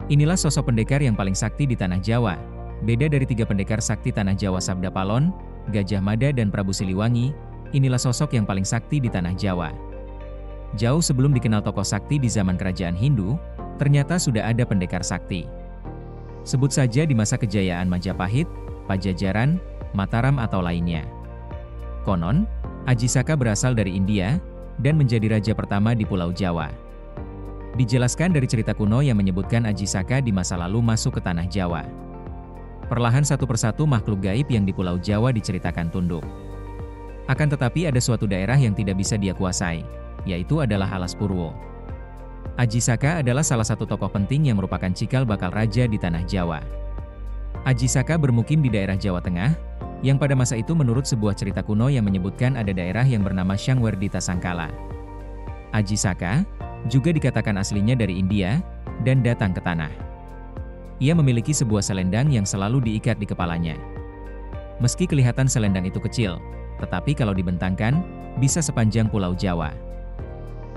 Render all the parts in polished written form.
Inilah sosok pendekar yang paling sakti di tanah Jawa. Beda dari tiga pendekar sakti tanah Jawa Sabda Palon, Gajah Mada dan Prabu Siliwangi, inilah sosok yang paling sakti di tanah Jawa. Jauh sebelum dikenal tokoh sakti di zaman kerajaan Hindu, ternyata sudah ada pendekar sakti. Sebut saja di masa kejayaan Majapahit, Pajajaran, Mataram atau lainnya. Konon, Aji Saka berasal dari India, dan menjadi raja pertama di Pulau Jawa. Dijelaskan dari cerita kuno yang menyebutkan Aji Saka di masa lalu masuk ke tanah Jawa. Perlahan satu persatu makhluk gaib yang di Pulau Jawa diceritakan tunduk. Akan tetapi ada suatu daerah yang tidak bisa dia kuasai, yaitu adalah Alas Purwo. Aji Saka adalah salah satu tokoh penting yang merupakan cikal bakal raja di tanah Jawa. Aji Saka bermukim di daerah Jawa Tengah, yang pada masa itu menurut sebuah cerita kuno yang menyebutkan ada daerah yang bernama Syangwerdita Sangkala. Aji Saka juga dikatakan aslinya dari India, dan datang ke tanah. Ia memiliki sebuah selendang yang selalu diikat di kepalanya. Meski kelihatan selendang itu kecil, tetapi kalau dibentangkan, bisa sepanjang Pulau Jawa.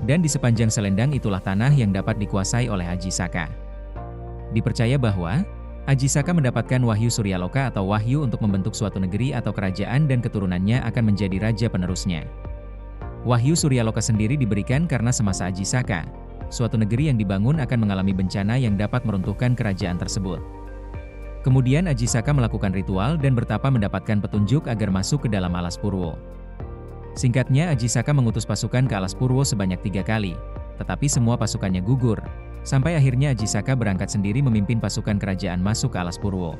Dan di sepanjang selendang itulah tanah yang dapat dikuasai oleh Aji Saka. Dipercaya bahwa, Aji Saka mendapatkan wahyu Suryaloka atau wahyu untuk membentuk suatu negeri atau kerajaan dan keturunannya akan menjadi raja penerusnya. Wahyu Suryaloka sendiri diberikan karena semasa Aji Saka, suatu negeri yang dibangun akan mengalami bencana yang dapat meruntuhkan kerajaan tersebut. Kemudian Aji Saka melakukan ritual dan bertapa mendapatkan petunjuk agar masuk ke dalam Alas Purwo. Singkatnya Aji Saka mengutus pasukan ke Alas Purwo sebanyak 3 kali, tetapi semua pasukannya gugur, sampai akhirnya Aji Saka berangkat sendiri memimpin pasukan kerajaan masuk ke Alas Purwo.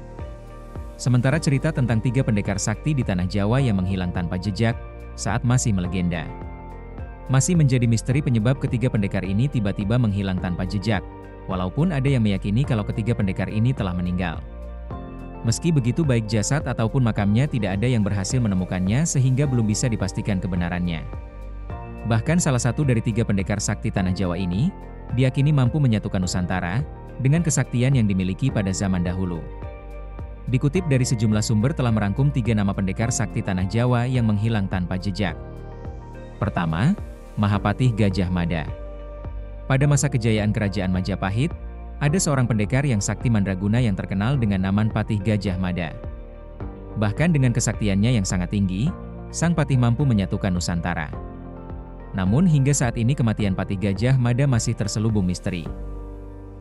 Sementara cerita tentang 3 pendekar sakti di tanah Jawa yang menghilang tanpa jejak, saat masih melegenda. Masih menjadi misteri penyebab ketiga pendekar ini tiba-tiba menghilang tanpa jejak, walaupun ada yang meyakini kalau ketiga pendekar ini telah meninggal. Meski begitu baik jasad ataupun makamnya tidak ada yang berhasil menemukannya sehingga belum bisa dipastikan kebenarannya. Bahkan salah satu dari 3 pendekar sakti tanah Jawa ini, diyakini mampu menyatukan Nusantara, dengan kesaktian yang dimiliki pada zaman dahulu. Dikutip dari sejumlah sumber telah merangkum 3 nama pendekar sakti tanah Jawa yang menghilang tanpa jejak. Pertama, Mahapatih Gajah Mada. Pada masa kejayaan kerajaan Majapahit, ada seorang pendekar yang sakti mandraguna yang terkenal dengan nama Patih Gajah Mada. Bahkan dengan kesaktiannya yang sangat tinggi, sang patih mampu menyatukan Nusantara. Namun hingga saat ini kematian Patih Gajah Mada masih terselubung misteri.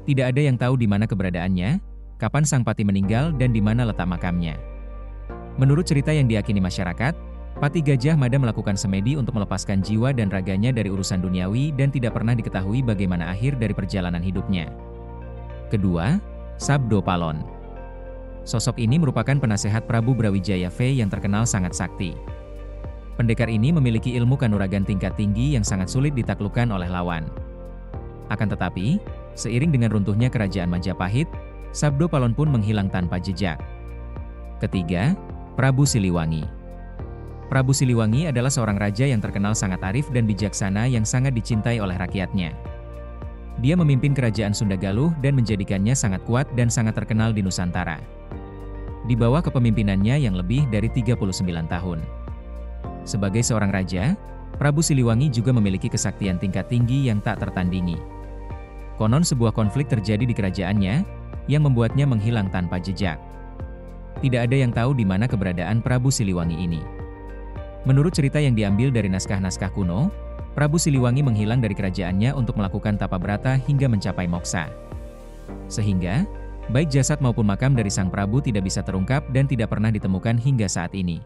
Tidak ada yang tahu di mana keberadaannya, kapan sang patih meninggal dan di mana letak makamnya. Menurut cerita yang diyakini masyarakat, Patih Gajah Mada melakukan semedi untuk melepaskan jiwa dan raganya dari urusan duniawi dan tidak pernah diketahui bagaimana akhir dari perjalanan hidupnya. Kedua, Sabdo Palon. Sosok ini merupakan penasehat Prabu Brawijaya V yang terkenal sangat sakti. Pendekar ini memiliki ilmu kanuragan tingkat tinggi yang sangat sulit ditaklukkan oleh lawan. Akan tetapi, seiring dengan runtuhnya kerajaan Majapahit, Sabdo Palon pun menghilang tanpa jejak. Ketiga, Prabu Siliwangi. Prabu Siliwangi adalah seorang raja yang terkenal sangat arif dan bijaksana yang sangat dicintai oleh rakyatnya. Dia memimpin kerajaan Sunda Galuh dan menjadikannya sangat kuat dan sangat terkenal di Nusantara. Di bawah kepemimpinannya yang lebih dari 39 tahun. Sebagai seorang raja, Prabu Siliwangi juga memiliki kesaktian tingkat tinggi yang tak tertandingi. Konon sebuah konflik terjadi di kerajaannya, yang membuatnya menghilang tanpa jejak. Tidak ada yang tahu di mana keberadaan Prabu Siliwangi ini. Menurut cerita yang diambil dari naskah-naskah kuno, Prabu Siliwangi menghilang dari kerajaannya untuk melakukan tapa brata hingga mencapai moksa. Sehingga, baik jasad maupun makam dari sang Prabu tidak bisa terungkap dan tidak pernah ditemukan hingga saat ini.